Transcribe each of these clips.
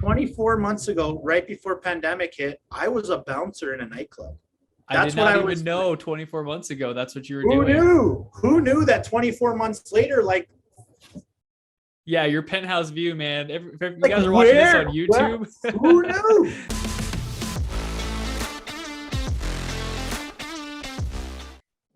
24 months ago, right before pandemic hit, I was a bouncer in a nightclub. I did That's what not I even was. know 24 months ago that's what you were Who doing. knew? Who knew that 24 months later, Yeah, your penthouse view, man. If you like guys are watching this on where, YouTube. who knew?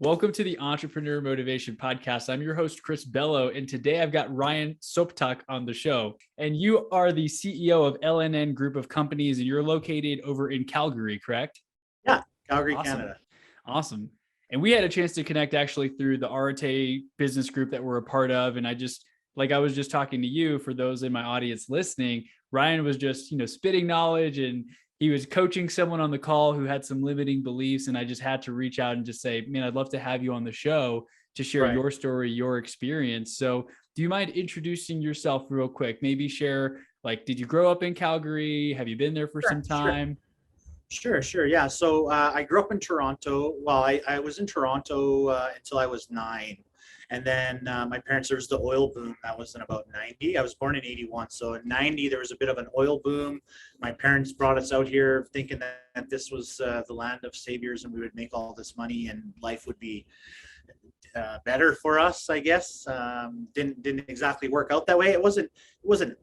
Welcome to the Entrepreneur Motivation Podcast. I'm your host, Chris Bello, and today I've got Ryan Soptak on the show. And you are the CEO of LNN Group of Companies, and you're located over in Calgary, correct? Yeah, Calgary, Awesome. Canada. Awesome. And we had a chance to connect actually through the Arate business group that we're a part of. And I was just talking to you, for those in my audience listening, Ryan was just, spitting knowledge, and he was coaching someone on the call who had some limiting beliefs. And I just had to reach out and just say, man, I'd love to have you on the show to share Right. your story, your experience. So do you mind introducing yourself real quick? Maybe share, like, did you grow up in Calgary? Have you been there for some Sure. time? Sure. Yeah. So I grew up in Toronto. Well, I was in Toronto until I was 9. And then my parents, there was the oil boom. That was in about 90. I was born in 81. So in 90, there was a bit of an oil boom. My parents brought us out here thinking that this was the land of saviors and we would make all this money and life would be better for us, I guess. Didn't exactly work out that way. It wasn't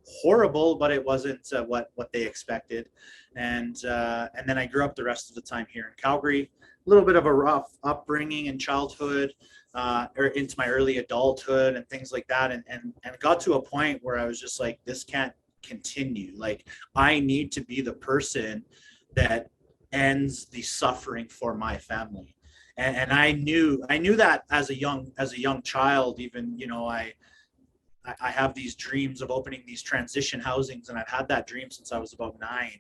horrible, but it wasn't what they expected. And then I grew up the rest of the time here in Calgary. A little bit of a rough upbringing in childhood, or into my early adulthood and things like that, and got to a point where I was just like, this can't continue. Like, I need to be the person that ends the suffering for my family. And I knew that as a young child. Even, I have these dreams of opening these transition housings, and I've had that dream since I was about 9,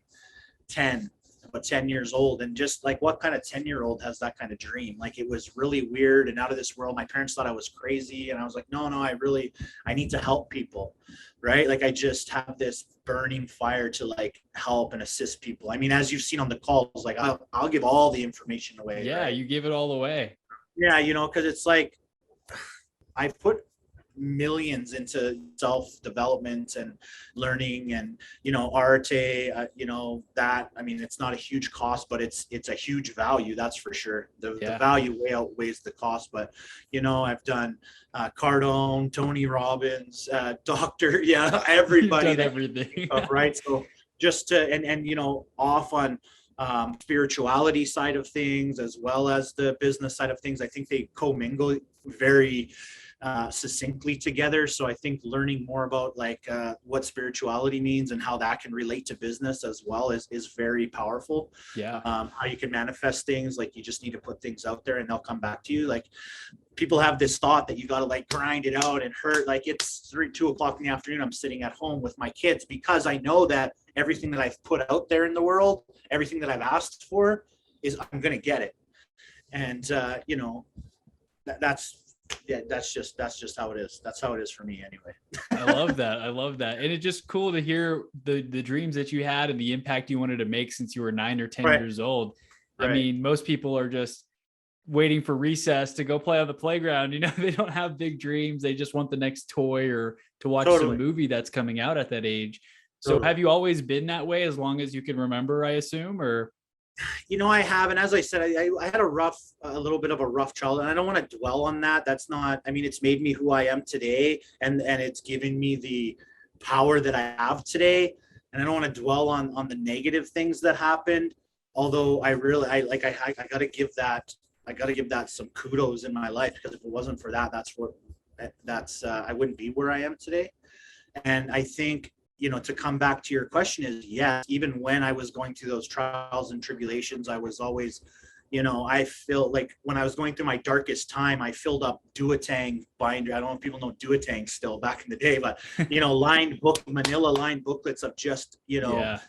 10, about 10 years old. And just like, what kind of 10-year-old has that kind of dream? Like, it was really weird and out of this world. My parents thought I was crazy, and I was like, no, I need to help people, right? Like, I just have this burning fire to like help and assist people. I mean, as you've seen on the calls, like, I'll give all the information away, Yeah, right? you give it all away. Yeah, because it's like, I've put millions into self-development and learning, and art, that, I mean, it's not a huge cost, but it's a huge value, that's for sure. The Yeah. value way outweighs the cost. But I've done Cardone, Tony Robbins, Doctor, yeah, You've everybody done that you can think everything. of, right? So just to, and off on spirituality side of things as well as the business side of things, I think they commingle very succinctly together. So I think learning more about like what spirituality means and how that can relate to business as well is very powerful. Yeah. How you can manifest things, like, you just need to put things out there and they'll come back to you. Like, people have this thought that you got to like grind it out and hurt. Like, it's 2 o'clock in the afternoon, I'm sitting at home with my kids, because I know that everything that I've put out there in the world, everything that I've asked for, is I'm going to get it. And that's that's just how it is. That's how it is for me anyway. I love that. I love that. And it's just cool to hear the dreams that you had and the impact you wanted to make since you were 9 or 10 Right. years old. I Right. mean, most people are just waiting for recess to go play on the playground. They don't have big dreams. They just want the next toy or to watch some Totally. movie that's coming out at that age. So Totally. have you always been that way as long as you can remember, I assume, or? I have, and as I said, I had a little bit of a rough childhood, and I don't want to dwell on that. That's not, I mean, it's made me who I am today, and it's given me the power that I have today. And I don't want to dwell on the negative things that happened. Although I got to give that some kudos in my life, because if it wasn't for that, I wouldn't be where I am today. And I think, to come back to your question, is yes, even when I was going through those trials and tribulations, I was always, I feel like when I was going through my darkest time, I filled up Duotang binder. I don't know if people know Duotang still back in the day, but, manila lined booklets of just, Yeah.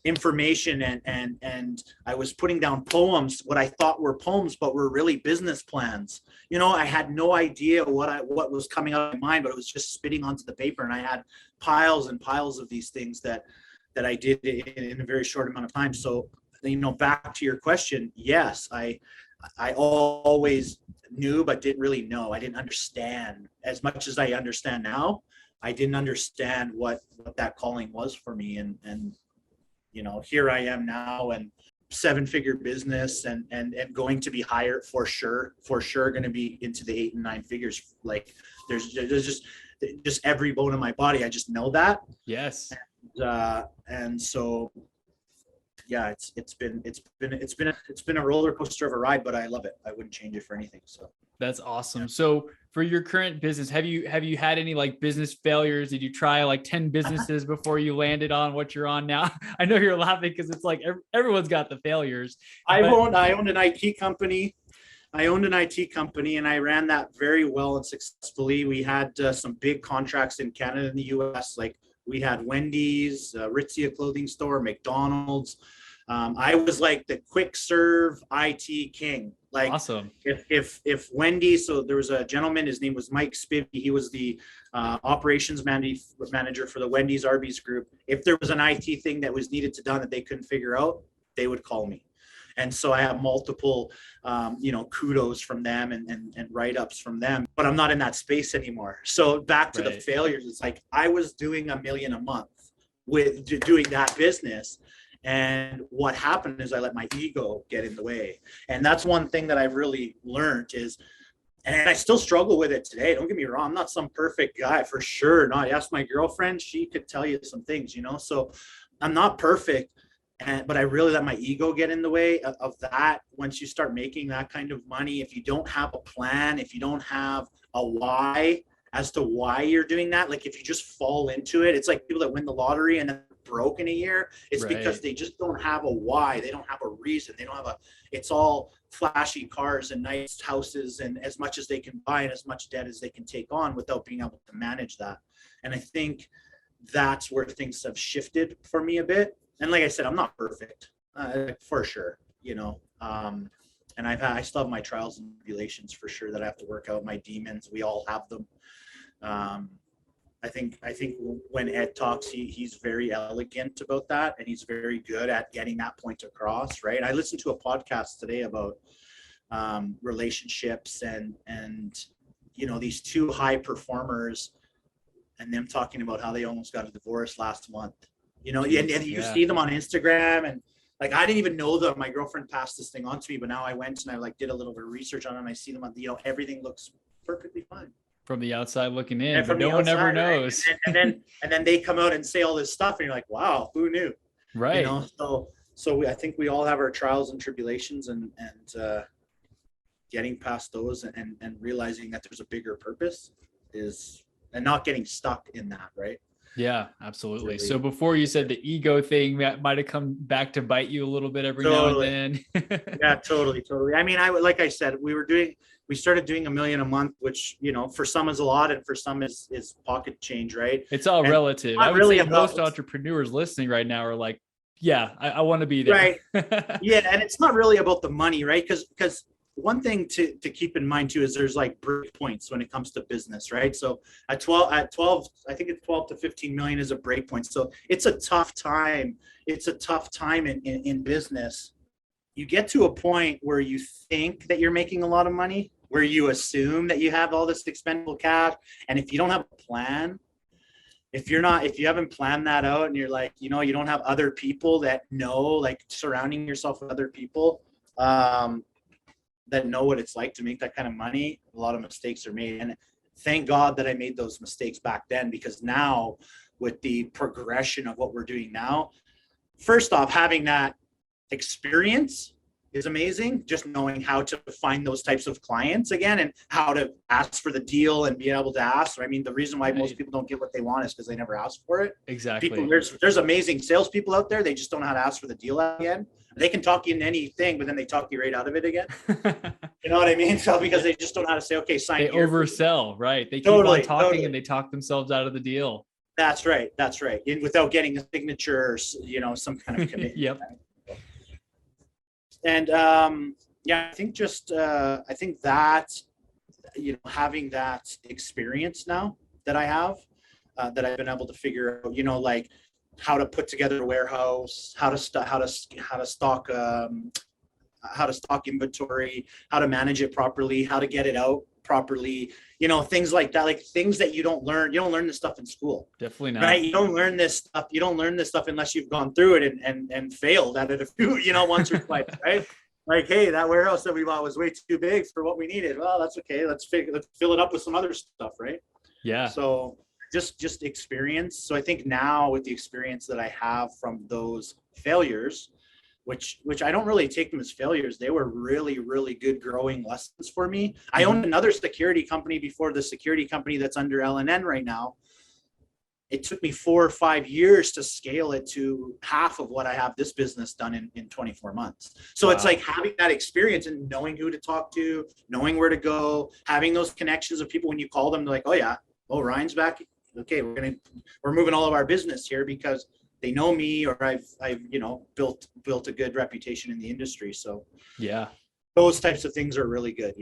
information, and I was putting down poems, what I thought were poems, but were really business plans. I had no idea what was coming out of my mind, but it was just spitting onto the paper, and I had piles and piles of these things that I did in a very short amount of time. So, back to your question, yes, I always knew, but didn't really know. I didn't understand as much as I understand now. I didn't understand what that calling was for me. And, here I am now, and 7-figure business, and going to be higher for sure, going to be into the 8 and 9 figures. Like there's just every bone in my body. I just know that. Yes. And so, yeah, it's been a roller coaster of a ride, but I love it. I wouldn't change it for anything. So that's awesome. So for your current business, have you had any like business failures? Did you try like 10 businesses before you landed on what you're on now? I know you're laughing because it's like everyone's got the failures. I owned an IT company. And I ran that very well and successfully. We had some big contracts in Canada and the US. Like we had Wendy's, Aritzia clothing store, McDonald's. I was like the quick serve IT king. Like awesome. If Wendy's, so there was a gentleman, his name was Mike Spivey. He was the operations manager for the Wendy's Arby's group. If there was an IT thing that was needed to done that they couldn't figure out, they would call me. And so I have multiple, kudos from them and write-ups from them, but I'm not in that space anymore. So back to the failures, it's like I was doing $1 million a month with doing that business. And what happened is I let my ego get in the way. And that's one thing that I've really learned is, and I still struggle with it today. Don't get me wrong. I'm not some perfect guy for sure. Not. Ask my girlfriend. She could tell you some things, so I'm not perfect. But I really let my ego get in the way of that. Once you start making that kind of money, if you don't have a plan, if you don't have a why as to why you're doing that, like if you just fall into it, it's like people that win the lottery and then broke in a year. It's because they just don't have a why. They don't have a reason. They don't have it's all flashy cars and nice houses and as much as they can buy and as much debt as they can take on without being able to manage that. And I think that's where things have shifted for me a bit. And like I said, I'm not perfect, for sure, and I still have my trials and tribulations for sure that I have to work out, my demons. We all have them. I think when Ed talks, he's very elegant about that, and he's very good at getting that point across, right? I listened to a podcast today about relationships and these two high performers and them talking about how they almost got a divorce last month. And you see them on Instagram, and like I didn't even know them. My girlfriend passed this thing on to me, but now I went and I like did a little bit of research on it, and I see them on everything looks perfectly fine from the outside looking in, but no one ever knows. Right? And then they come out and say all this stuff, and you're like, wow, who knew? Right. So I think we all have our trials and tribulations, and getting past those and realizing that there's a bigger purpose and not getting stuck in that, right? Yeah, absolutely. Really, so before you said the ego thing that might have come back to bite you a little bit every now and then. Yeah, totally. I mean, like I said, we started doing $1 million a month, which, for some is a lot and for some is pocket change, right? It's all relative. I would say most entrepreneurs listening right now are like, yeah, I want to be there. Right. Yeah. And it's not really about the money, right? Because one thing to keep in mind too is there's like break points when it comes to business, right? So at 12, I think it's 12 to 15 million is a break point. So it's a tough time. It's a tough time in business. You get to a point where you think that you're making a lot of money, where you assume that you have all this expendable cash. And if you don't have a plan, if you haven't planned that out and you're like, you don't have other people that know, like surrounding yourself with other people, that know what it's like to make that kind of money, a lot of mistakes are made. And thank God that I made those mistakes back then, because now with the progression of what we're doing now, first off, having that experience is amazing. Just knowing how to find those types of clients again and how to ask for the deal and be able to ask. I mean, the reason why most people don't get what they want is because they never ask for it. Exactly. There's amazing salespeople out there. They just don't know how to ask for the deal again. They can talk you into anything, but then they talk you right out of it again. You know what I mean? So because they just don't know how to say, okay, sign. They oversell, right? They keep on talking and they talk themselves out of the deal. That's right. And without getting a signature or, some kind of commitment. Yep. And I think that, having that experience now that I have, that I've been able to figure out, like how to put together a warehouse, how to stock inventory, how to manage it properly, how to get it out properly, things like that, like things that you don't learn this stuff in school. Definitely not. Right. You don't learn this stuff unless you've gone through it and failed at it a few, once or twice, right? Like, hey, that warehouse that we bought was way too big for what we needed. Well, that's okay. Let's fill it up with some other stuff, right? Yeah. So just experience. So I think now with the experience that I have from those failures, which I don't really take them as failures. They were really, really good growing lessons for me. I owned another security company before the security company that's under LNN right now. It took me 4 or 5 years to scale it to half of what I have this business done in 24 months. So It's like having that experience and knowing who to talk to, knowing where to go, having those connections of people when you call them, they're like, oh yeah, Ryan's back. Okay, we're moving all of our business here because they know me, or I've built a good reputation in the industry. So yeah, those types of things are really good,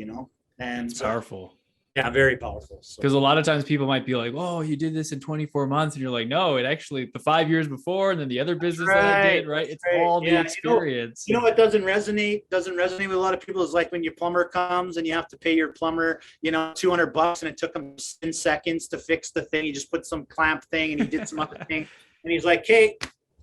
and it's powerful. Yeah, very powerful. Because a lot of times people might be like, oh, you did this in 24 months. And you're like, no, it actually the 5 years before, and then the other business that I did, right? It's all the experience. What doesn't resonate with a lot of people is like when your plumber comes and you have to pay your plumber, $200, and it took him 10 seconds to fix the thing. He just put some clamp thing and he did some other thing. And he's like, hey,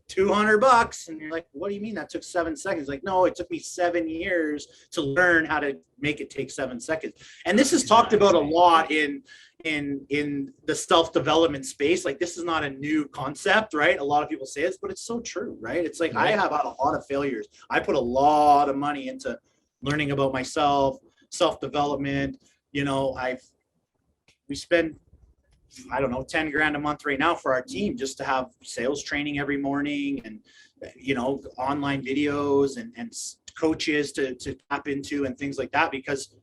$200. And you're like, what do you mean that took 7 seconds? Like, no, it took me 7 years to learn how to make it take 7 seconds. And this is talked about a lot in the self-development space. Like, this is not a new concept, right? A lot of people say this, but it's so true, right? It's like, I have had a lot of failures. I put a lot of money into learning about myself, self-development. We spend, I don't know, 10 grand a month right now for our team just to have sales training every morning and, online videos and coaches to tap into and things like that, because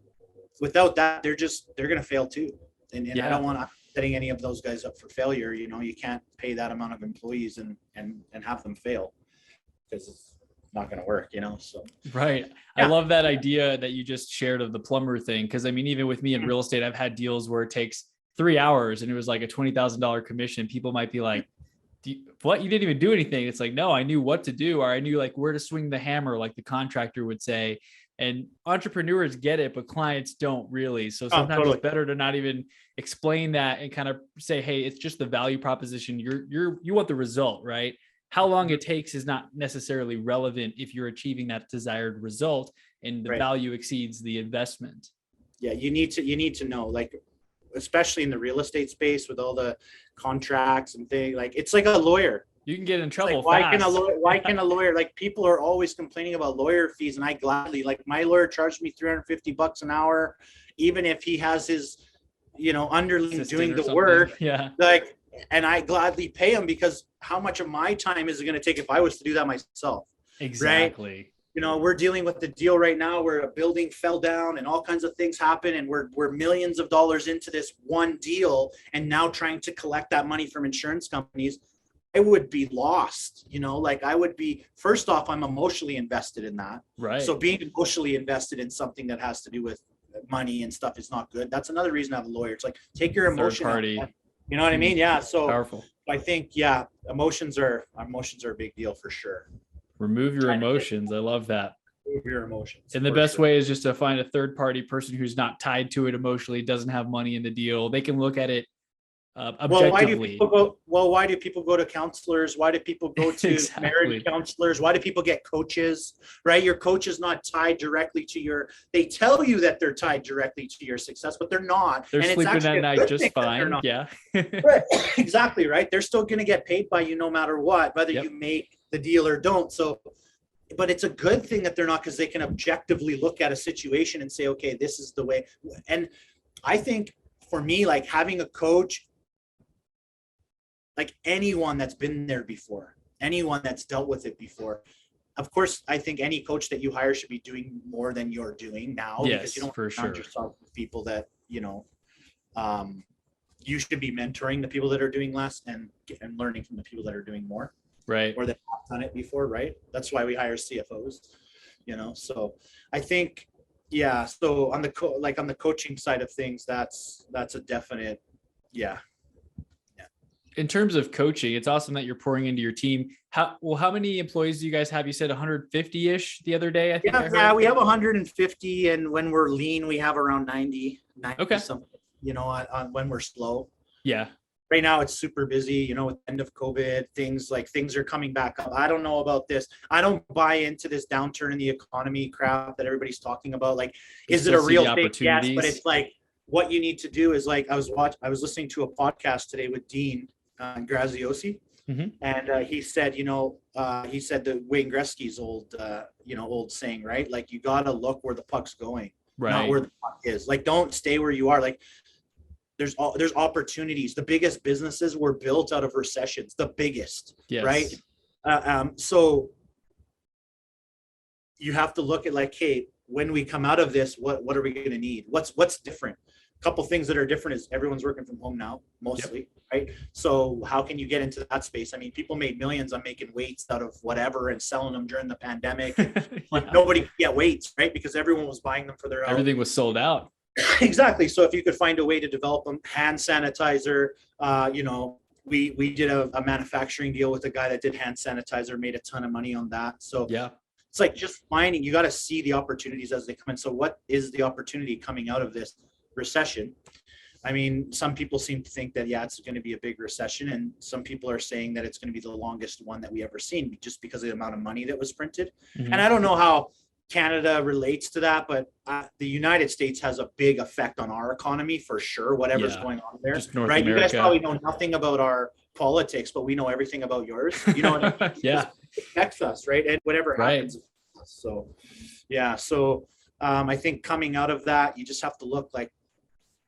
without that, they're going to fail too. And I don't want to setting any of those guys up for failure. You can't pay that amount of employees and have them fail, because it's not going to work, so. Right. Yeah. I love that idea that you just shared of the plumber thing. Cause I mean, even with me in real estate, I've had deals where it takes 3 hours and it was like a $20,000 commission. People might be like, what? You didn't even do anything. It's like, no, I knew what to do, or I knew like where to swing the hammer, like the contractor would say. And entrepreneurs get it, but clients don't really. So sometimes it's better to not even explain that and kind of say, hey, it's just the value proposition. You want the result, right? How long it takes is not necessarily relevant if you're achieving that desired result and the value exceeds the investment. Yeah, you need to know, like, especially in the real estate space with all the contracts and things, like, it's like a lawyer. You can get in trouble. Like, why can a lawyer, like, people are always complaining about lawyer fees, and I gladly, like, my lawyer charged me $350 an hour, even if he has his, underling doing the work. Yeah. Like, and I gladly pay him, because how much of my time is it going to take if I was to do that myself? Exactly. Right? We're dealing with the deal right now where a building fell down and all kinds of things happen, and we're millions of dollars into this one deal, and now trying to collect that money from insurance companies. I would be lost, like, I would be, first off, I'm emotionally invested in that. Right. So being emotionally invested in something that has to do with money and stuff is not good. That's another reason to have a lawyer. It's like, take your emotion out. You know what I mean? Yeah. So powerful. I think, emotions are a big deal for sure. Remove your emotions. I love that. Remove your emotions. And the best way is just to find a third party person who's not tied to it emotionally, doesn't have money in the deal. They can look at it objectively. Why do people go to counselors? Why do people go to marriage counselors? Why do people get coaches? Right? Your coach is not tied directly to they tell you that they're tied directly to your success, but they're not. They're sleeping at night just fine. Yeah. Right. Exactly. Right. They're still going to get paid by you no matter what, whether you make the deal or don't. So, but it's a good thing that they're not, because they can objectively look at a situation and say, okay, this is the way. And I think for me, like, having a coach, like, anyone that's been there before, anyone that's dealt with it before. Of course, I think any coach that you hire should be doing more than you're doing now, because you don't surround yourself with people that, you should be mentoring the people that are doing less and learning from the people that are doing more. Right. Or that have done it before. Right. That's why we hire CFOs, so I think, so on the on the coaching side of things, that's a definite, In terms of coaching, it's awesome that you're pouring into your team. How many employees do you guys have? You said 150-ish the other day, I think I Yeah, heard. yeah, we have 150, and when we're lean, we have around 90 Okay. something, on when we're slow. Yeah. Right now it's super busy, with the end of COVID, things are coming back up. I don't know about this. I don't buy into this downturn in the economy crap that everybody's talking about. Like, You is it still a see the real thing? Yes, but opportunities. it's like what you need to do is like I was listening to a podcast today with Dean Graziosi, Mhm. and he said, he said the Wayne Gretzky's old saying, right? Like you got to look where the puck's going, not Right. where the puck is. Like, don't stay where you are. Like, there's opportunities. The biggest businesses were built out of recessions, the biggest, right? Yes. So you have to look at like, hey, when we come out of this, what are we going to need? What's different? A couple things that are different is everyone's working from home now, mostly, right? So how can you get into that space? I mean, people made millions on making weights out of whatever and selling them during the pandemic, but Yeah. nobody could get weights, right? Because everyone was buying them for their own. Everything was sold out. Exactly. So if you could find a way to develop them, hand sanitizer, we did a manufacturing deal with a guy that did hand sanitizer, made a ton of money on that. So Yeah. it's like just finding, you got to see the opportunities as they come in. So what is the opportunity coming out of this recession? I mean, some people seem to think that, yeah, it's going to be a big recession. And some people are saying that it's going to be the longest one that we ever seen just because of the amount of money that was printed. Mhm. And I don't know how Canada relates to that, but the United States has a big effect on our economy for sure, whatever's Yeah. going on there, Just North right? You guys America. probably know nothing about our politics, but we know everything about yours. You know what I mean? Yeah. It affects us, right? And whatever Right. happens. So, yeah. So I think coming out of that, you just have to look like,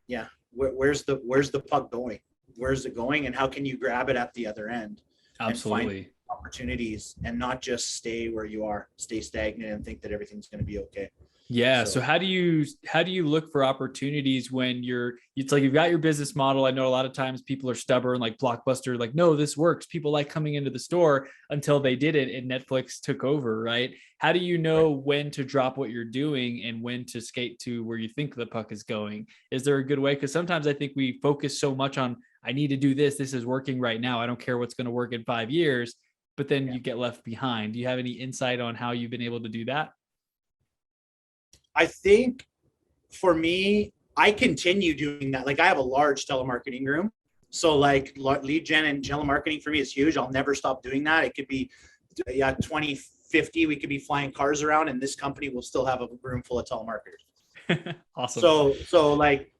yeah, where's the puck going? Where's it going? And how can you grab it at the other end? Absolutely. And find opportunities and not just stay where you are, stay stagnant and think that everything's going to be okay. Yeah. So how do you look for opportunities when it's like you've got your business model? I know a lot of times people are stubborn, like Blockbuster, like, no, this works. People like coming into the store until they did it and Netflix took over, right? How do you know when to drop what you're doing and when to skate to where you think the puck is going? Is there a good way? Because sometimes I think we focus so much on, I need to do this. This is working right now. I don't care what's going to work in 5 years, but then you get left behind. Do you have any insight on how you've been able to do that? I think for me, I continue doing that. Like I have a large telemarketing room. So like lead gen and telemarketing for me is huge. I'll never stop doing that. It could be 2050, we could be flying cars around and this company will still have a room full of telemarketers. Awesome. So like,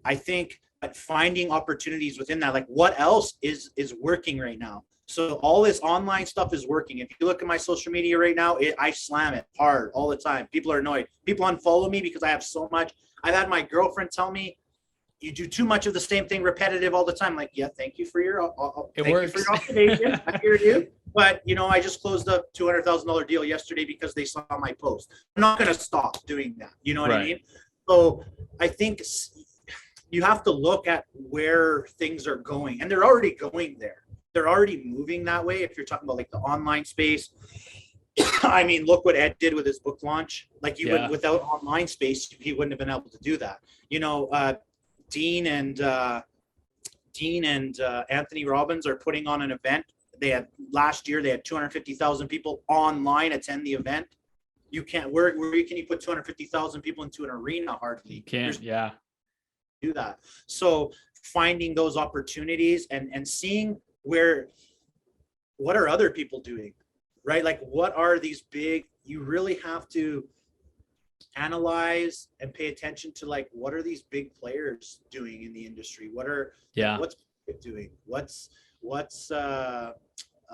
I think finding opportunities within that, like what else is working right now? So all this online stuff is working. If you look at my social media right now, I slam it hard all the time. People are annoyed. People unfollow me because I have so much. I've had my girlfriend tell me, you do too much of the same thing repetitive all the time. Like, yeah, thank you for your observation. I hear you. But, I just closed a $200,000 deal yesterday because they saw my post. I'm not going to stop doing that. You know what I mean? So I think you have to look at where things are going, and they're already going there. They're already moving that way. If you're talking about like the online space, I mean, look what Ed did with his book launch. Like would, without online space, he wouldn't have been able to do that. Dean and Anthony Robbins are putting on an event. Last year they had 250,000 people online attend the event. You can't. Where can you put 250,000 people into an arena? Hardly. You can't. Do that. So finding those opportunities and seeing what are other people doing, right? Like what are these big, you really have to analyze and pay attention to like, what are these big players doing in the industry? What's doing? What's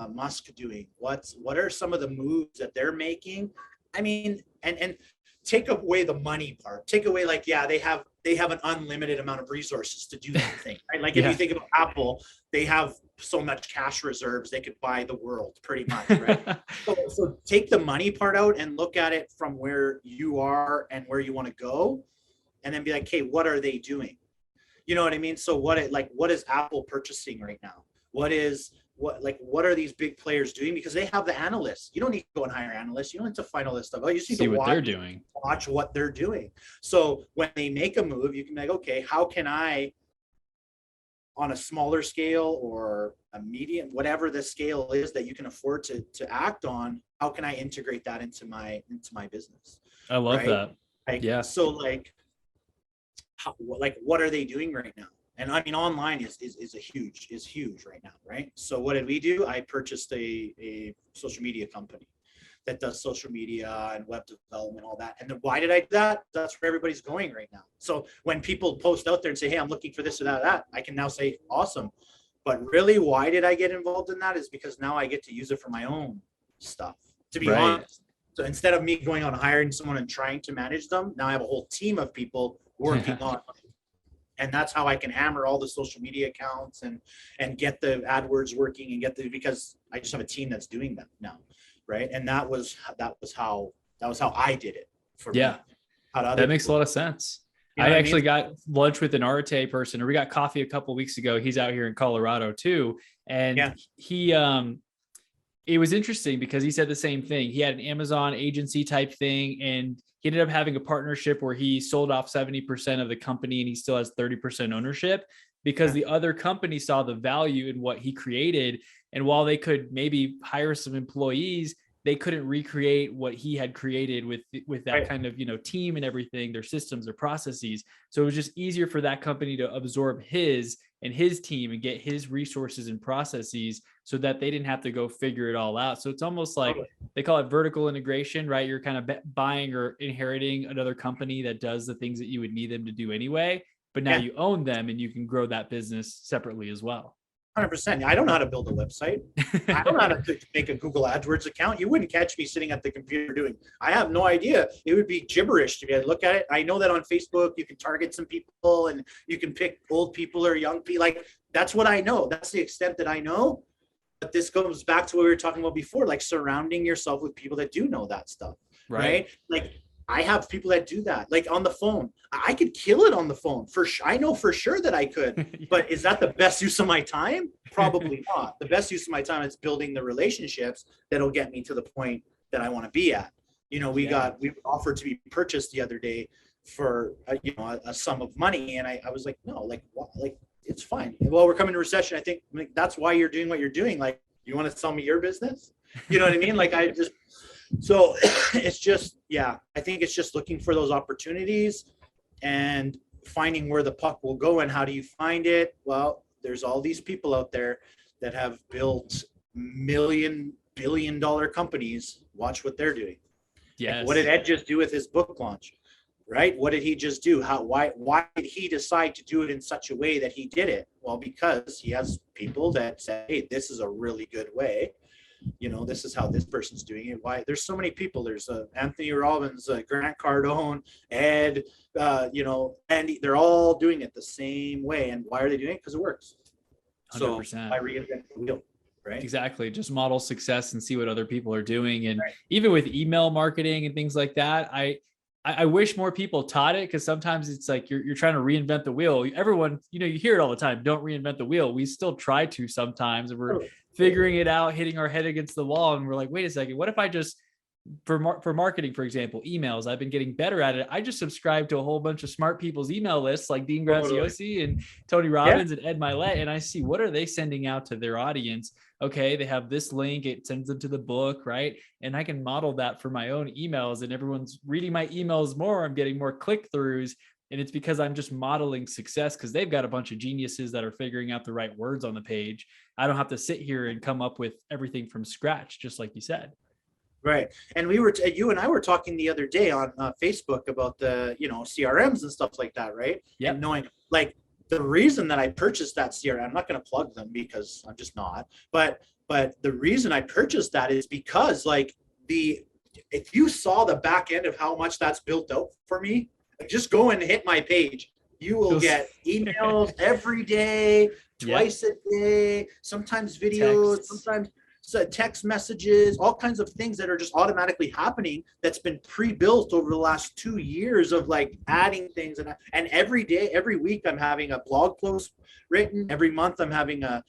Musk doing? What are some of the moves that they're making? I mean, and take away the money part, take away like, yeah, they have an unlimited amount of resources to do that thing, right? Like if you think about Apple, they have so much cash reserves, they could buy the world pretty much, right? so take the money part out and look at it from where you are and where you want to go. And then be like, hey, what are they doing? You know what I mean? So what is Apple purchasing right now? What are these big players doing? Because they have the analysts. You don't need to go and hire analysts. You don't need to find all this stuff. You just need see to what they're doing. Watch what they're doing. So when they make a move, you can be like, okay, how can I on a smaller scale or a medium, whatever the scale is that you can afford to act on, how can I integrate that into my business? I love Right. that. Like, Yeah. so like what are they doing right now? And I mean, online is huge right now, right? So what did we do? I purchased a social media company that does social media and web development, all that. And then why did I do that? That's where everybody's going right now. So when people post out there and say, hey, I'm looking for this or that, I can now say, awesome. But really, why did I get involved in that? Is because now I get to use it for my own stuff, to be Right. honest. So instead of me going on hiring someone and trying to manage them, now I have a whole team of people working on it. And that's how I can hammer all the social media accounts and get the AdWords working and because I just have a team that's doing that now. Right. And that was how I did it for Yeah. me. That makes a lot of sense. You know I what actually mean? got lunch with an RTA person, or we got coffee a couple of weeks ago. He's out here in Colorado too. And Yeah. he, it was interesting because he said the same thing. He had an Amazon agency type thing, and he ended up having a partnership where he sold off 70% of the company and he still has 30% ownership because the other company saw the value in what he created. And while they could maybe hire some employees, they couldn't recreate what he had created with that kind of, team and everything, their systems, their processes. So it was just easier for that company to absorb his and his team and get his resources and processes so that they didn't have to go figure it all out. So it's almost like they call it vertical integration, right? You're kind of buying or inheriting another company that does the things that you would need them to do anyway, but now you own them and you can grow that business separately as well. 100%. I don't know how to build a website. I don't know how to make a Google AdWords account. You wouldn't catch me sitting at the computer doing. I have no idea. It would be gibberish to me. I'd look at it. I know that on Facebook you can target some people and you can pick old people or young people. Like, that's what I know. That's the extent that I know. But this goes back to what we were talking about before, like surrounding yourself with people that do know that stuff, right? Like, I have people that do that, like on the phone. I could kill it on the phone for sure. I know for sure that I could, but is that the best use of my time? Probably not. The best use of my time is building the relationships that'll get me to the point that I want to be at. We offered to be purchased the other day for a sum of money, and I was like, no, like what? Like, it's fine. Well, we're coming to recession. I think that's why you're doing what you're doing. Like, you want to sell me your business? You know what I mean? Like, so it's just, I think it's just looking for those opportunities and finding where the puck will go. And how do you find it? Well, there's all these people out there that have built billion-dollar companies. Watch what they're doing. Yes. Like, what did Ed just do with his book launch? Right? What did he just do? Why did he decide to do it in such a way that he did it? Well, because he has people that say, hey, this is a really good way. This is how this person's doing it. Why? There's so many people. There's Anthony Robbins, Grant Cardone, Ed, and they're all doing it the same way. And why are they doing it? Because it works. 100%. So I reinvent the wheel. Right? Exactly. Just model success and see what other people are doing. And even with email marketing and things like that, I wish more people taught it, because sometimes it's like you're trying to reinvent the wheel. Everyone, you hear it all the time. Don't reinvent the wheel. We still try to sometimes, and we're figuring it out, hitting our head against the wall. And we're like, wait a second, what if I just, for marketing, for example, emails, I've been getting better at it. I just subscribe to a whole bunch of smart people's email lists like Dean Graziosi and Tony Robbins and Ed Milet. And I see, what are they sending out to their audience? Okay, they have this link, it sends them to the book, right? And I can model that for my own emails, and everyone's reading my emails more. I'm getting more click-throughs. And it's because I'm just modeling success, because they've got a bunch of geniuses that are figuring out the right words on the page. I don't have to sit here and come up with everything from scratch, just like you said. Right. And you and I were talking the other day on Facebook about the, CRMs and stuff like that. Right. Yeah. And knowing, like, the reason that I purchased that CRM, I'm not going to plug them because I'm just not, but the reason I purchased that is because, like, if you saw the back end of how much that's built out for me, just go and hit my page. You will get emails every day, twice a day, sometimes videos, sometimes text messages, all kinds of things that are just automatically happening, that's been pre-built over the last 2 years of, like, adding things. And every day, every week, I'm having a blog post written. Every month I'm having a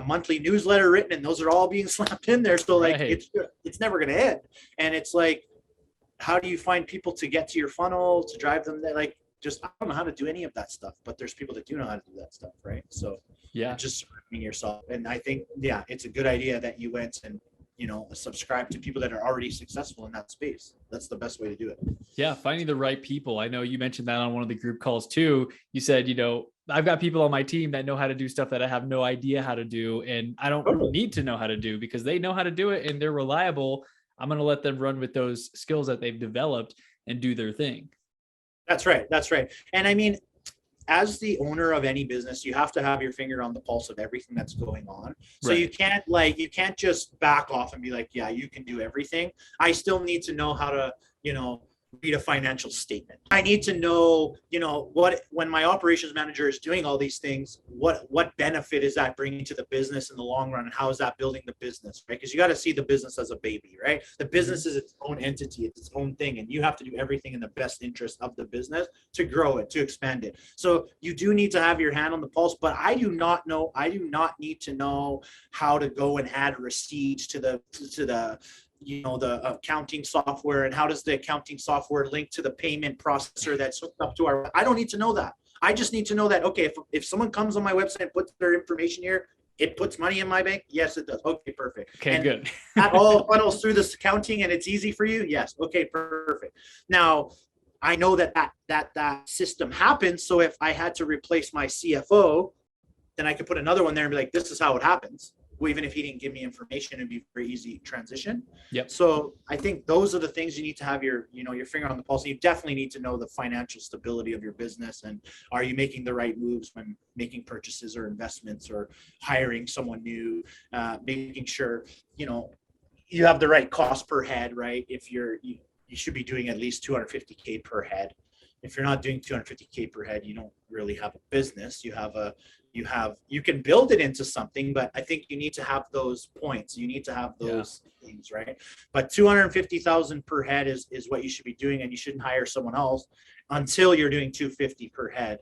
monthly newsletter written, and those are all being slapped in there. So, like, it's never going to end. And it's like, how do you find people to get to your funnel, to drive them there? Like, just, I don't know how to do any of that stuff, but there's people that do know how to do that stuff, right? So Yeah. just surrounding yourself. And I think, yeah, it's a good idea that you went and, subscribe to people that are already successful in that space. That's the best way to do it. Yeah, finding the right people. I know you mentioned that on one of the group calls too. You said, I've got people on my team that know how to do stuff that I have no idea how to do. And I don't need to know how to do because they know how to do it and they're reliable. I'm going to let them run with those skills that they've developed and do their thing. That's right. That's right. And I mean, as the owner of any business, you have to have your finger on the pulse of everything that's going on. So Right. you can't just back off and be like, yeah, you can do everything. I still need to know how to, read a financial statement. I need to know, when my operations manager is doing all these things, what benefit is that bringing to the business in the long run, and how is that building the business, right? Because you got to see the business as a baby, right? The business is its own entity, it's its own thing, and you have to do everything in the best interest of the business to grow it, to expand it. So you do need to have your hand on the pulse, but I do not need to know how to go and add receipts to the the accounting software, and how does the accounting software link to the payment processor that's hooked up to our, I don't need to know that. I just need to know that, okay, if someone comes on my website and puts their information here, it puts money in my bank. Yes, it does. Okay, perfect. Okay, and good. that all funnels through this accounting and it's easy for you. Yes. Okay, perfect. Now I know that system happens. So if I had to replace my CFO, then I could put another one there and be like, this is how it happens. Well, even if he didn't give me information, it'd be a very easy transition. Yep. So I think those are the things you need to have your finger on the pulse. You definitely need to know the financial stability of your business, and are you making the right moves when making purchases or investments or hiring someone new, making sure, you have the right cost per head, right? If you should be doing at least 250K per head. If you're not doing 250K per head, you don't really have a business. You can build it into something, but I think you need to have those points. You need to have those things, right? But 250,000 per head is what you should be doing, and you shouldn't hire someone else until you're doing 250 per head,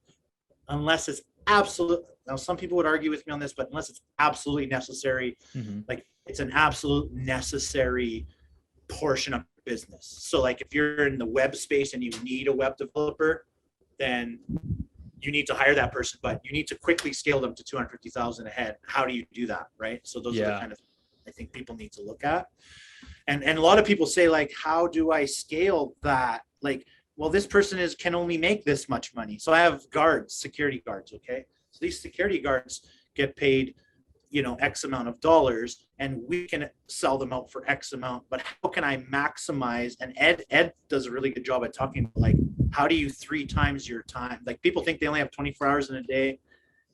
unless it's absolute. Now, some people would argue with me on this, but unless it's absolutely necessary, like it's an absolute necessary portion of business. So like if you're in the web space and you need a web developer, then you need to hire that person, but you need to quickly scale them to 250,000 ahead. How do you do that, right? So those are the kind of I think people need to look at. And a lot of people say, like, how do I scale that? Like, well, this person can only make this much money. So I have security guards, okay? So these security guards get paid, X amount of dollars, and we can sell them out for X amount. But how can I maximize? And Ed does a really good job at talking about, like, how do you 3 times your time? Like, people think they only have 24 hours in a day,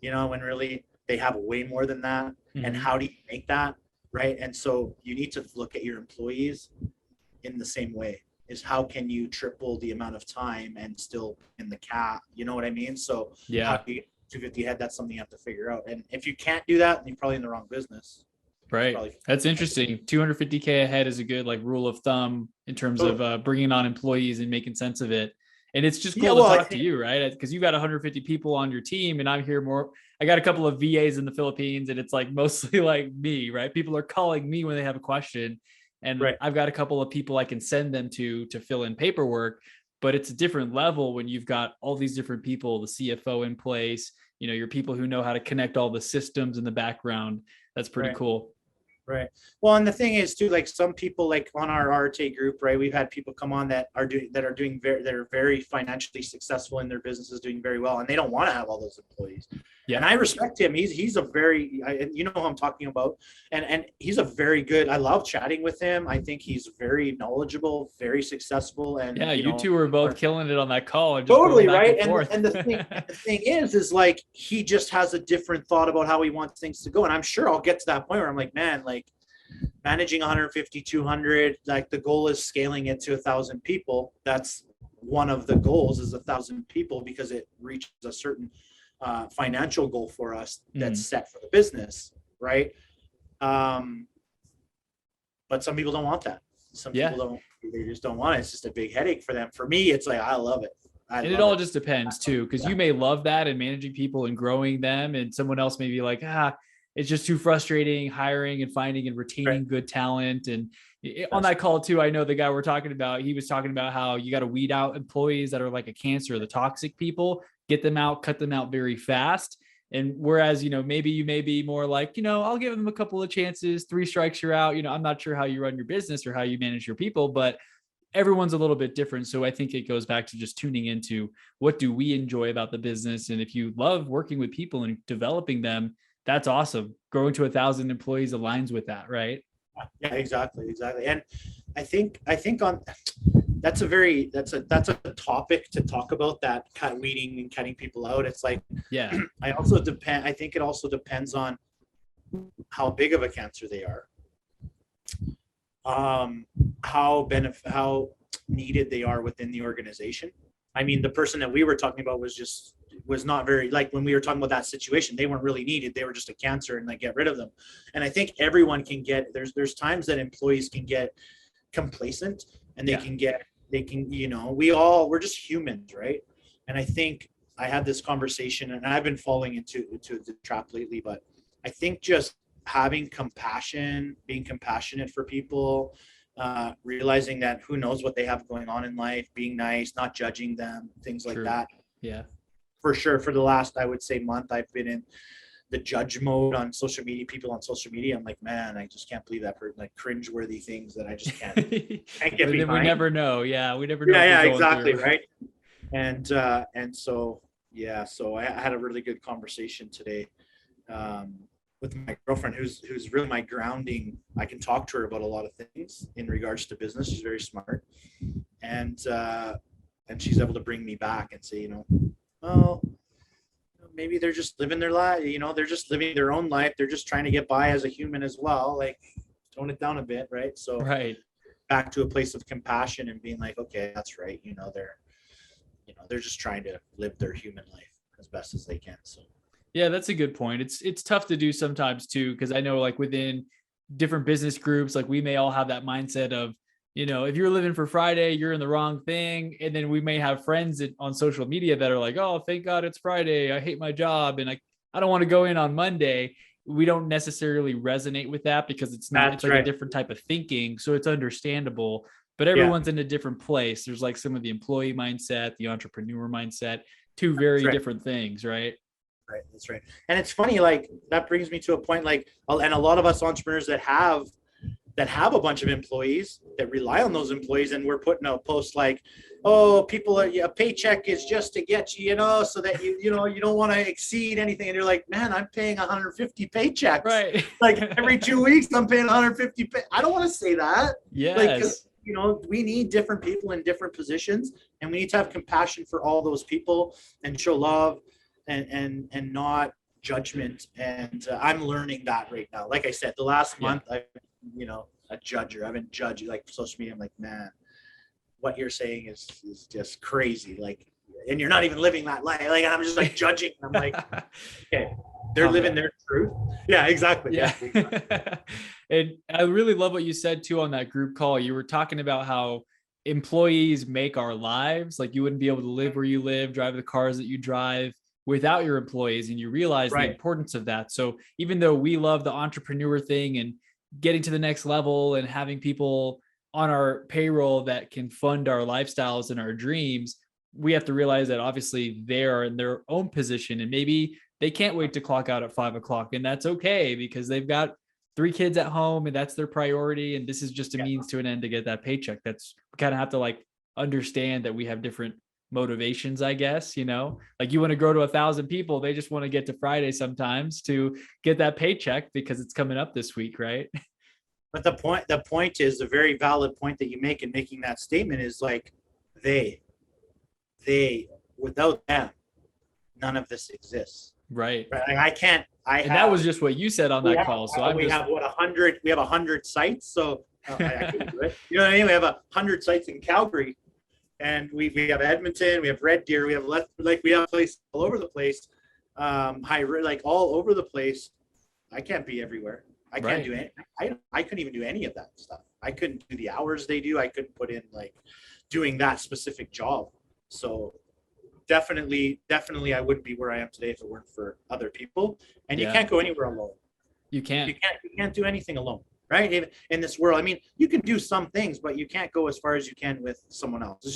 when really they have way more than that. And how do you make that, right? And so you need to look at your employees in the same way. Is how can you triple the amount of time and still in the cap? You know what I mean? So how do you get 250 head? That's something you have to figure out. And if you can't do that, then you're probably in the wrong business. Right. That's interesting. 250K ahead is a good rule of thumb in terms of bringing on employees and making sense of it. And it's just cool to talk to you, right? Because you got 150 people on your team, and I'm here more. I got a couple of VAs in the Philippines, and it's like mostly like me, right? People are calling me when they have a question, and I've got a couple of people I can send them to fill in paperwork. But it's a different level when you've got all these different people, the CFO in place, your people who know how to connect all the systems in the background. That's pretty cool. Right. Well, and the thing is too, like, some people, like on our RTA group, right, we've had people come on that are very financially successful in their businesses, doing very well, and they don't want to have all those employees. Yeah. And I respect him. He's a very, who I'm talking about, and he's a very good. I love chatting with him. I think he's very knowledgeable, very successful, and you two were both killing it on that call. And just totally right. And the thing is like, he just has a different thought about how he wants things to go. And I'm sure I'll get to that point where I'm like, man, like, managing 150, 200, like, the goal is scaling it to 1,000 people. That's one of the goals, is 1,000 people, because it reaches a certain financial goal for us that's set for the business, right? But some people don't want that. Some people they just don't want it. It's just a big headache for them. For me, it's like, I love it. And it all just depends too, because you may love that and managing people and growing them, and someone else may be like, it's just too frustrating hiring and finding and retaining Right. good talent. And on That's that call too, I know the guy we're talking about, he was talking about how you got to weed out employees that are like a cancer, the toxic people, get them out, cut them out very fast. And whereas, maybe you may be more like, I'll give them a couple of chances, 3 strikes, you're out. I'm not sure how you run your business or how you manage your people, but everyone's a little bit different. So I think it goes back to just tuning into what do we enjoy about the business. And if you love working with people and developing them, that's awesome. Growing to 1,000 employees aligns with that, right? Yeah, exactly. And I think on that's a topic to talk about, that weeding and cutting people out. It's like Yeah, I think it also depends on how big of a cancer they are, how needed they are within the organization. I mean, the person that we were talking about was not very, like, when we were talking about that situation, they weren't really needed. They were just a cancer and like get rid of them. And I think everyone can get, there's times that employees can get complacent, and yeah, we're just humans, right? And I think I had this conversation, and I've been falling into the trap lately, but I think just having compassion, being compassionate for people, realizing that who knows what they have going on in life, being nice, not judging them, things like true. that. Yeah. For sure, for the last, I would say, month, I've been in the judge mode on social media, people on social media. I'm like, man, I just can't believe that person, like cringeworthy things that I just can't get But then we behind. never know. Yeah, we never know Yeah, what they're yeah, going exactly, through. right. And so yeah, so I had a really good conversation today, um, with my girlfriend, who's really my grounding. I can talk to her about a lot of things in regards to business. She's very smart, and she's able to bring me back and say, well, maybe they're just living their life. They're just living their own life. They're just trying to get by as a human as well. Like, tone it down a bit, right? So Right. back to a place of compassion and being like, okay, that's right. They're just trying to live their human life as best as they can. So Yeah, that's a good point. It's tough to do sometimes too, because I know like within different business groups, like we may all have that mindset of, if you're living for Friday, you're in the wrong thing. And then we may have friends on social media that are like, oh, thank God it's Friday. I hate my job and I don't want to go in on Monday. We don't necessarily resonate with that because it's that's like a right. different type of thinking. So it's understandable, but Yeah, everyone's in a different place. There's like some of the employee mindset, the entrepreneur mindset, two that's very right. different things, right? Right. That's right. And it's funny, like, that brings me to a point, like, and a lot of us entrepreneurs that have a bunch of employees that rely on those employees, and we're putting out posts like, oh, people are, a paycheck is just to get you, so that you don't want to exceed anything. And you're like, man, I'm paying 150 paychecks. Right. Like, every 2 weeks I'm paying 150. I don't want to say that. Like, 'cause, Yes. we need different people in different positions, and we need to have compassion for all those people and show love, and not judgment. And I'm learning that right now. Like I said, the last Yeah. month, a judger. I've been judging, like, social media. I'm like, man, what you're saying is just crazy. Like, and you're not even living that life. Like, I'm just like judging. I'm like, okay, they're Calm living down. their truth. Yeah, exactly. Yeah. Yeah, exactly. And I really love what you said too on that group call. You were talking about how employees make our lives. Like you wouldn't be able to live where you live, drive the cars that you drive without your employees. And you realize the Right. importance of that. So even though we love the entrepreneur thing and getting to the next level and having people on our payroll that can fund our lifestyles and our dreams, we have to realize that obviously they are in their own position and maybe they can't wait to clock out at 5 o'clock. And that's okay because they've got 3 kids at home and that's their priority. And this is just a Yeah. means to an end to get that paycheck. That's we kind of have to like understand that we have different motivations, I guess, like you want to grow to 1,000 people. They just want to get to Friday sometimes to get that paycheck because it's coming up this week. Right. But the point is, a very valid point that you make in making that statement is like, they, without them, none of this exists. Right. Right? Like, I can't. And that was just what you said on We that have, call. So I'm we just, have what, 100. We have 100 sites. So I couldn't do it. You know what I mean? We have 100 sites in Calgary, and we have Edmonton. We have Red Deer. We have we have places all over the place. Like all over the place. I can't be everywhere. I can't right. do any. I couldn't even do any of that stuff. I couldn't do the hours they do. I couldn't put in, like, doing that specific job. So definitely, I wouldn't be where I am today if it weren't for other people. And you Yeah. can't go anywhere alone. can't. You can't do anything alone, right? In this world, I mean, you can do some things, but you can't go as far as you can with someone else. It's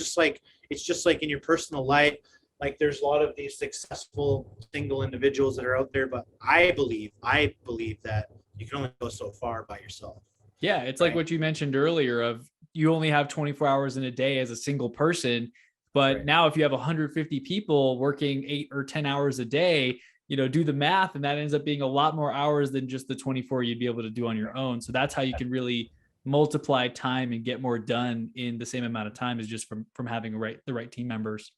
just like in your personal life. Like there's a lot of these successful single individuals that are out there, but I believe that you can only go so far by yourself. Yeah, it's Right? like what you mentioned earlier of you only have 24 hours in a day as a single person, but Right. now if you have 150 people working 8 or 10 hours a day, do the math, and that ends up being a lot more hours than just the 24 you'd be able to do on your own. So that's how you can really multiply time and get more done in the same amount of time as just from having the right team members.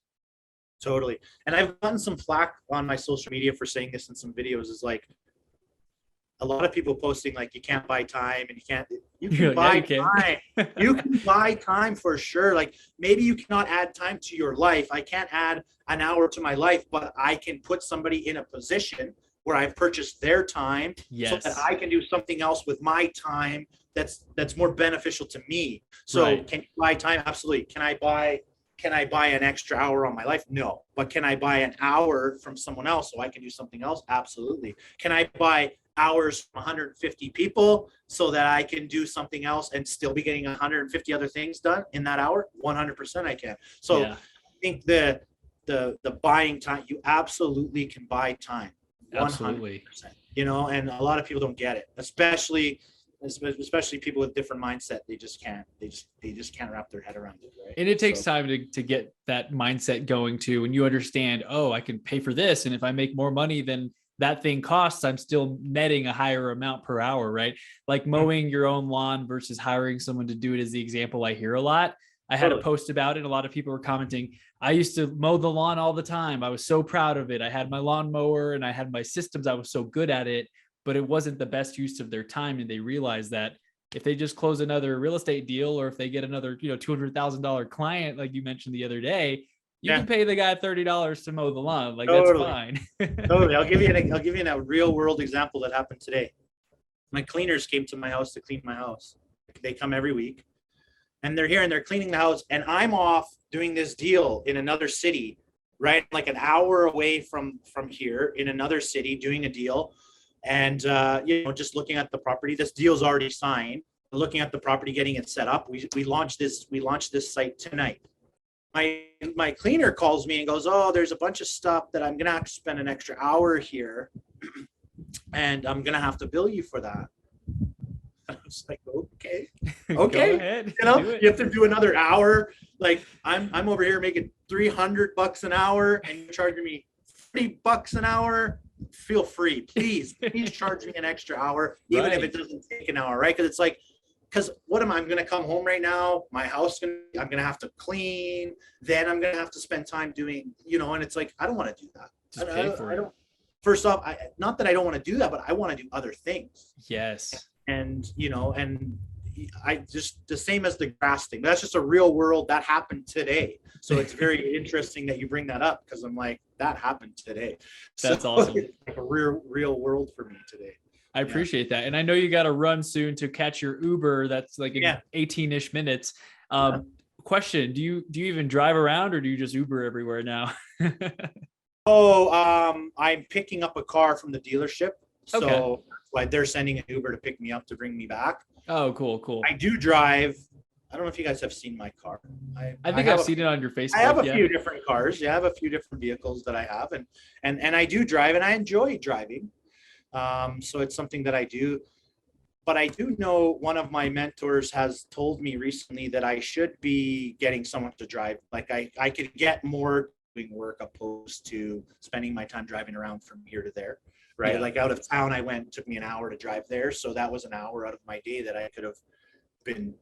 Totally. And I've gotten some flack on my social media for saying this in some videos, is like a lot of people posting like you can't buy time, and you can buy you can. time. You can buy time for sure. Like maybe you cannot add time to your life. I can't add an hour to my life, but I can put somebody in a position where I've purchased their time so that I can do something else with my time that's more beneficial to me. So right. Can you buy time? Absolutely. Can I buy an extra hour on my life? No. But can I buy an hour from someone else so I can do something else? Absolutely. Can I buy hours from 150 people so that I can do something else and still be getting 150 other things done in that hour? 100% I can. So I think the buying time, you absolutely can buy time. 100%. Absolutely. And a lot of people don't get it, especially people with different mindset. They just can't wrap their head around it, right? And it takes time to get that mindset going too. When you understand, oh, I can pay for this, and if I make more money than that thing costs, I'm still netting a higher amount per hour, right? Like mowing your own lawn versus hiring someone to do it is the example I hear a lot. I had a post about it. A lot of people were commenting, I used to mow the lawn all the time. I was so proud of it. I had my lawn mower and I had my systems. I was so good at it, but it wasn't the best use of their time. And they realized that if they just close another real estate deal, or if they get another, $200,000 client, like you mentioned the other day, you can pay the guy $30 to mow the lawn. Like that's fine. Totally. I'll give you a real world example that happened today. My cleaners came to my house to clean my house. They come every week, and they're here and they're cleaning the house, and I'm off doing this deal in another city, right? Like an hour away from here in another city doing a deal. And just looking at the property. This deal's already signed. Looking at the property, getting it set up. We launched this site tonight. My cleaner calls me and goes, "Oh, there's a bunch of stuff that I'm gonna have to spend an extra hour here, and I'm gonna have to bill you for that." I was like, "Okay, Go ahead. You have to do another hour. Like I'm over here making $300 an hour, and you're charging me $30 an hour. Feel free, please charge me an extra hour, even if it doesn't take an hour, right? Because it's like, what am I? I'm going to come home right now. My house, I'm going to have to clean. Then I'm going to have to spend time doing, and it's like, I don't want to do that. Just pay for it. First off, not that I don't want to do that, but I want to do other things. Yes. And I just, the same as the grass thing. That's just a real world that happened today. So it's very interesting that you bring that up, because I'm like, that happened today. That's awesome. It's like a real world for me today. I appreciate that. And I know you got to run soon to catch your Uber. That's like 18-ish minutes. Question, do you even drive around, or do you just Uber everywhere now? I'm picking up a car from the dealership. So like they're sending an Uber to pick me up to bring me back. Oh, cool. I do drive. I don't know if you guys have seen my car. I think I've seen it on your Facebook. I have a few different cars. Yeah, I have a few different vehicles that I have, and I do drive, and I enjoy driving. So it's something that I do. But I do know one of my mentors has told me recently that I should be getting someone to drive. Like I could get more doing work opposed to spending my time driving around from here to there. Right. Yeah. Like out of town, it took me an hour to drive there. So that was an hour out of my day that I could have been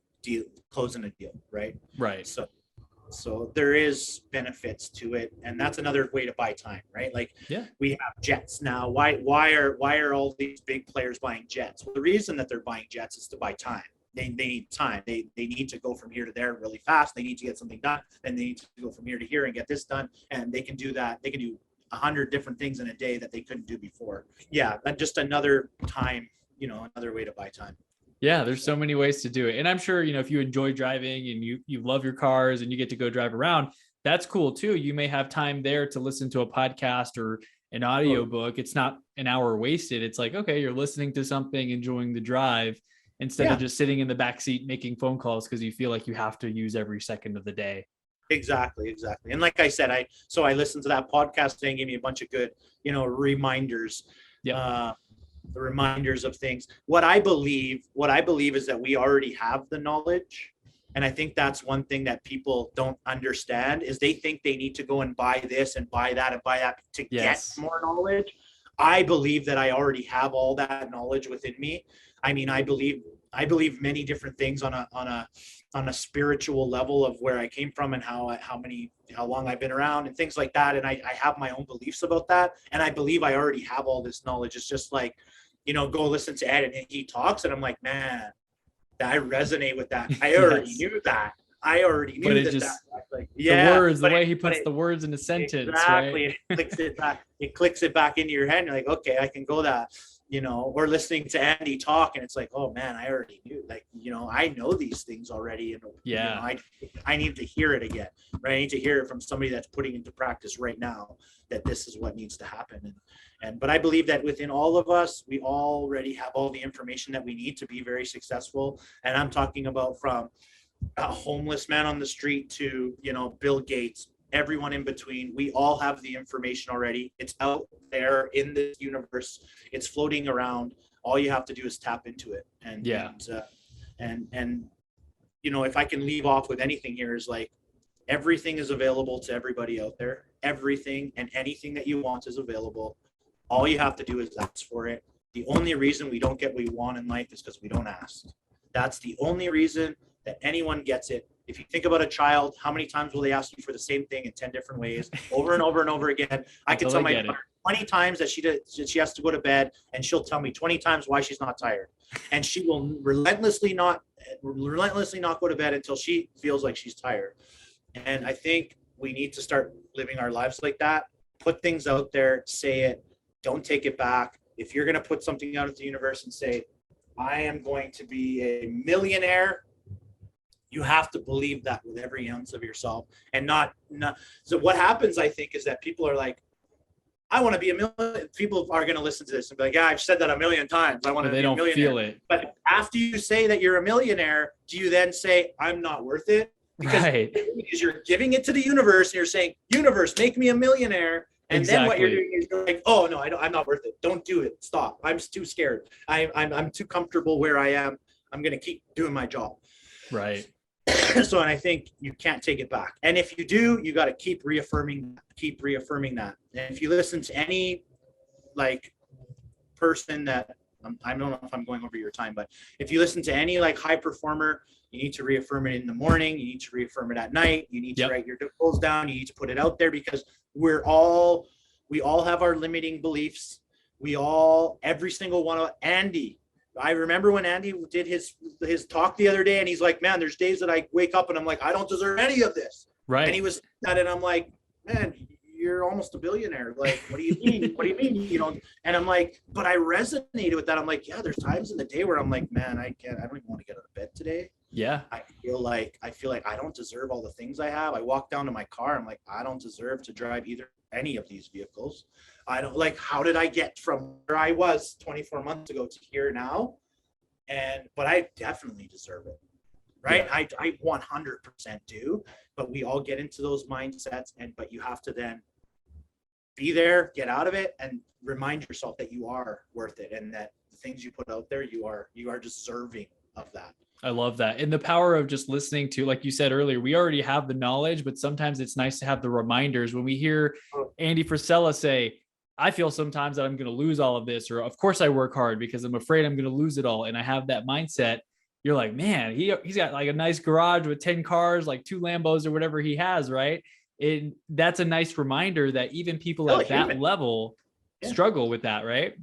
closing a deal. Right. So there is benefits to it. And that's another way to buy time, right? Like we have jets now. Why are all these big players buying jets? Well, the reason that they're buying jets is to buy time. They need time. They need to go from here to there really fast. They need to get something done. Then they need to go from here to here and get this done. And they can do that. They can do 100 different things in a day that they couldn't do before. Yeah, just another time, another way to buy time. Yeah, there's so many ways to do it. And I'm sure, if you enjoy driving and you love your cars and you get to go drive around, that's cool too. You may have time there to listen to a podcast or an audiobook, it's not an hour wasted. It's like, okay, you're listening to something, enjoying the drive instead of Yeah, just sitting in the back seat making phone calls because you feel like you have to use every second of the day. exactly, exactly. And like I said, I listened to that podcast and gave me a bunch of good, reminders, Yep. uh, the reminders of things. What I believe is that we already have the knowledge. And I think that's one thing that people don't understand is they think they need to go and buy this and buy that and buy that to get Yes. more knowledge. I believe that I already have all that knowledge within me. I mean, I believe many different things on a spiritual level of where I came from and how long I've been around and things like that. And I have my own beliefs about that. And I believe I already have all this knowledge. It's just like, go listen to Ed and he talks and I'm like, man, I resonate with that. I already Yes. knew that. I already But knew it that. just, Like, the yeah, words, the but way he puts it the words in a sentence, right? exactly. It clicks it back. It clicks it back into your head. And you're like, okay, I can go that. Or listening to Andy talk, and it's like, oh man, I already knew. Like, I know these things already, and Yeah. I need to hear it again. Right? I need to hear it from somebody that's putting into practice right now that this is what needs to happen. But I believe that within all of us, we already have all the information that we need to be very successful. And I'm talking about from a homeless man on the street to Bill Gates, everyone in between. We all have the information already. It's out there in the universe. It's floating around. All you have to do is tap into it. Yeah. And if I can leave off with anything here is like everything is available to everybody out there. Everything and anything that you want is available. All you have to do is ask for it. The only reason we don't get what we want in life is because we don't ask. That's the only reason that anyone gets it. If you think about a child, how many times will they ask you for the same thing in 10 different ways over and over and over again? I can tell my daughter 20 times that she has to go to bed, and she'll tell me 20 times why she's not tired. And she will relentlessly not go to bed until she feels like she's tired. And I think we need to start living our lives like that. Put things out there, say it, don't take it back. If you're going to put something out into the universe and say, I am going to be a millionaire, you have to believe that with every ounce of yourself and not. So what happens, I think, is that people are like, I want to be a million. People are going to listen to this and be like, yeah, I've said that a million times. I want to be a millionaire. They don't feel it. But after you say that you're a millionaire, do you then say, I'm not worth it? Because you're giving it to the universe and you're saying, universe, make me a millionaire. And then what you're doing is you're like, oh no, I'm not worth it. Don't do it. Stop. I'm too scared. I'm too comfortable where I am. I'm going to keep doing my job. Right. So, and I think you can't take it back. And if you do, you got to keep reaffirming that. And if you listen to any person that, I don't know if I'm going over your time, but if you listen to any high performer, you need to reaffirm it in the morning. You need to reaffirm it at night. You need to write your goals down. You need to put it out there because we all have our limiting beliefs. Every single one of Andy. I remember when Andy did his talk the other day, and he's like, man, there's days that I wake up and I'm like, I don't deserve any of this. Right. And he was that, and I'm like, man, you're almost a billionaire. Like, what do you mean? What do you mean? And I'm like, but I resonated with that. I'm like, yeah, there's times in the day where I'm like, man, I don't even want to get out of bed today. Yeah. I feel like I don't deserve all the things I have. I walk down to my car. I'm like, I don't deserve to drive any of these vehicles. I don't how did I get from where I was 24 months ago to here now? But I definitely deserve it. Right. Yeah. I 100% do, but we all get into those mindsets but you have to then be there, get out of it, and remind yourself that you are worth it and that the things you put out there, you are deserving of that. I love that. And the power of just listening to, like you said earlier, we already have the knowledge, but sometimes it's nice to have the reminders. When we hear Andy Frisella say, I feel sometimes that I'm going to lose all of this, or of course I work hard because I'm afraid I'm going to lose it all. And I have that mindset. You're like, man, he's got a nice garage with 10 cars, 2 Lambos or whatever he has. Right. And that's a nice reminder that even people at that level struggle with that. Right.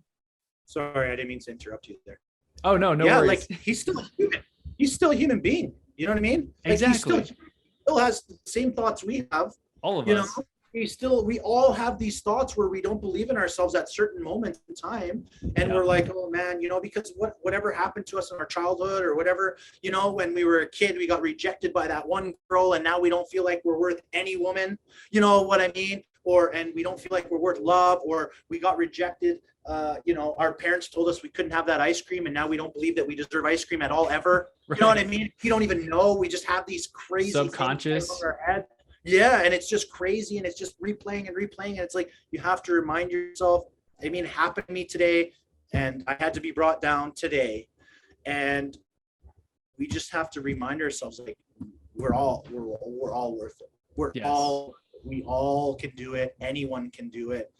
Sorry, I didn't mean to interrupt you there. Oh, no worries. He's still a human. He's still a human being. You know what I mean? Exactly. He still has the same thoughts we have. All of us. We all have these thoughts where we don't believe in ourselves at certain moments in time. And we're like, oh man, because whatever happened to us in our childhood or whatever, when we were a kid, we got rejected by that one girl and now we don't feel like we're worth any woman. You know what I mean? and we don't feel like we're worth love, or we got rejected. Our parents told us we couldn't have that ice cream, and now we don't believe that we deserve ice cream at all ever. You know what I mean? We don't even know. We just have these crazy subconscious things in our head. Yeah, and it's just crazy, and it's just replaying and replaying. And it's like you have to remind yourself. I mean, it happened to me today, and I had to be brought down today, and we just have to remind ourselves, like, we're all worth it. We all can do it. Anyone can do it.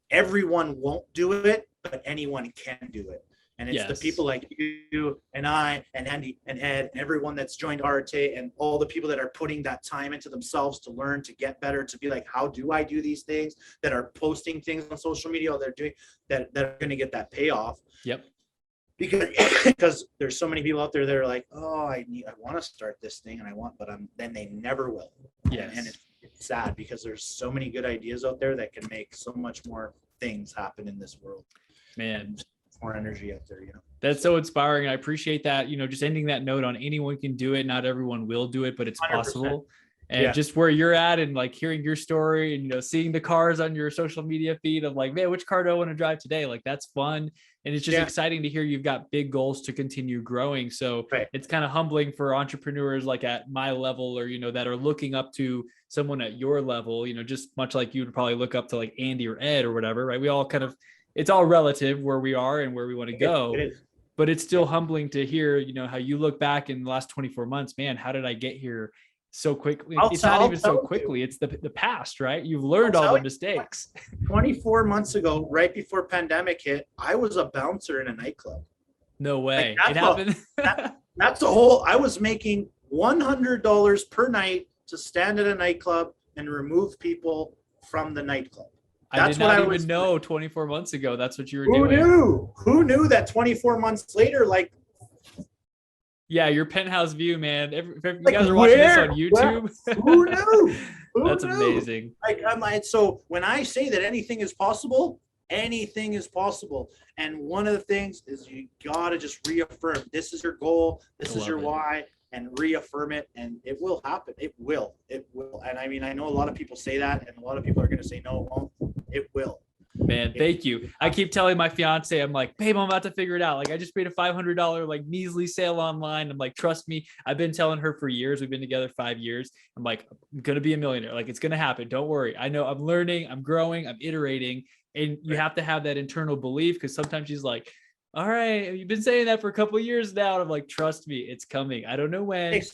Everyone won't do it, but anyone can do it. And it's the people like you and I and Andy and Ed, and everyone that's joined Arte, and all the people that are putting that time into themselves to learn, to get better, to be like, how do I do these things, that are posting things on social media, or they're doing that are going to get that payoff. Yep. Because there's so many people out there that are like, oh, I want to start this thing, and but then they never will. Yes. And it's sad, because there's so many good ideas out there that can make so much more things happen in this world. Man, more energy out there, That's so inspiring. I appreciate that, just ending that note on anyone can do it. Not everyone will do it, but it's 100%. Possible. And just where you're at, and like hearing your story, and, seeing the cars on your social media feed of like, man, which car do I want to drive today? Like, that's fun. And it's just exciting to hear you've got big goals to continue growing. So it's kind of humbling for entrepreneurs like at my level, or, that are looking up to someone at your level, just much like you would probably look up to like Andy or Ed or whatever, right? We all kind of, it's all relative where we are and where we want to go. But it's still humbling to hear, how you look back in the last 24 months, man, how did I get here so quickly? It's not even so quickly. It's the past, right? You've learned all the mistakes. 24 months ago, right before pandemic hit, I was a bouncer in a nightclub. No way. It happened. That's the whole, I was making $100 per night to stand at a nightclub and remove people from the nightclub. That's what I even know 24 months ago. That's what you were doing. Who knew that 24 months later, like, yeah, your penthouse view, man. If you guys are watching this on YouTube, who knew? That's amazing. So when I say that anything is possible, anything is possible. And one of the things is you gotta just reaffirm, this is your goal, this is your why, and reaffirm it, and it will happen. It will. And I mean, I know a lot of people say that, and a lot of people are gonna say no, it won't. It will. Man, thank you. I keep telling my fiance, I'm like, babe, I'm about to figure it out. Like, I just made a $500 like measly sale online. I'm like, trust me. I've been telling her for years. We've been together 5 years. I'm like, I'm gonna be a millionaire. Like, it's gonna happen. Don't worry. I know I'm learning, I'm growing, I'm iterating, and you have to have that internal belief, because sometimes she's like, all right, you've been saying that for a couple of years now. And I'm like, trust me, it's coming. I don't know when. It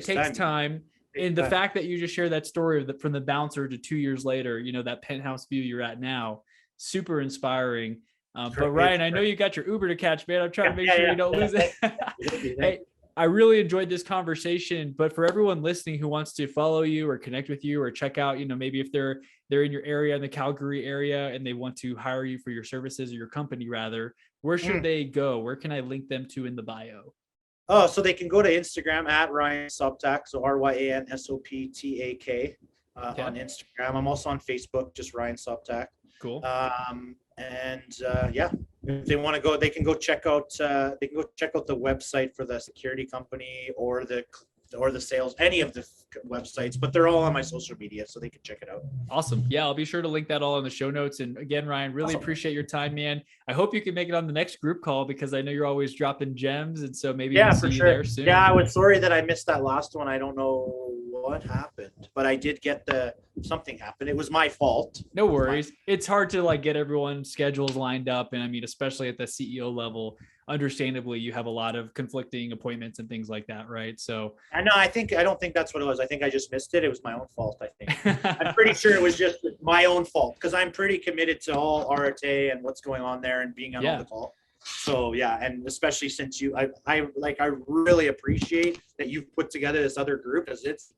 takes time. And the fact that you just shared that story from the bouncer to 2 years later, that penthouse view you're at now, super inspiring. But Ryan, I know you got your Uber to catch, man. I'm trying to make sure you don't lose it. Hey, I really enjoyed this conversation, but for everyone listening who wants to follow you or connect with you or check out, maybe if they're in your area, in the Calgary area, and they want to hire you for your services, or your company rather, where should they go? Where can I link them to in the bio? Oh, so they can go to Instagram at Ryan Soptak, so RyanSoptak on Instagram. I'm also on Facebook, just Ryan Soptak. Cool. If they want to go, they can go check out. They can go check out the website for the security company, or the sales, any of the websites, but they're all on my social media, so they can check it out. Awesome. Yeah, I'll be sure to link that all in the show notes. And again, Ryan, really appreciate your time, man. I hope you can make it on the next group call, because I know you're always dropping gems, and so maybe we'll see you there soon. Yeah, I was sorry that I missed that last one. I don't know what happened, but I did get something happened. It was my fault. No worries. It's hard to like get everyone's schedules lined up, and I mean, especially at the CEO level, understandably, you have a lot of conflicting appointments and things like that, right? So I don't think that's what it was. I think I just missed it. It was my own fault, I think. I'm pretty sure it was just my own fault, because I'm pretty committed to all Arte and what's going on there and being on all the call. So yeah, and especially since I really appreciate that you've put together this other group, because it's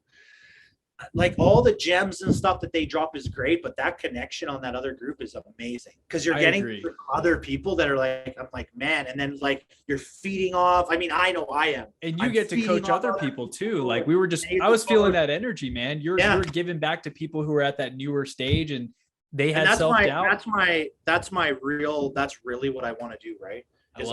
like all the gems and stuff that they drop is great, but that connection on that other group is amazing, because you're getting other people that are like, I'm like, man, and then like you're feeding off. I mean, I know I am, and you get to coach other people too. Like we were just, I was feeling that energy, man. You're giving back to people who are at that newer stage, and they had self-doubt. That's really what I want to do, right? I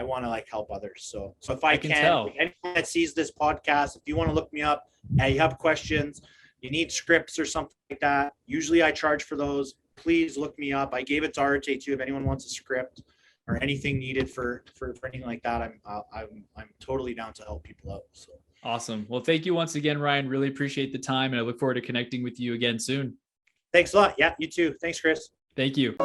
want to like help others. So if I can, anyone that sees this podcast, if you want to look me up and you have questions, you need scripts or something like that, usually I charge for those. Please look me up. I gave it to RTA too. If anyone wants a script or anything needed for anything like that, I'm totally down to help people out. So Awesome. Well, thank you once again, Ryan. Really appreciate the time, and I look forward to connecting with you again soon. thanks a lot. Yeah, you too. Thanks, Chris. Thank you.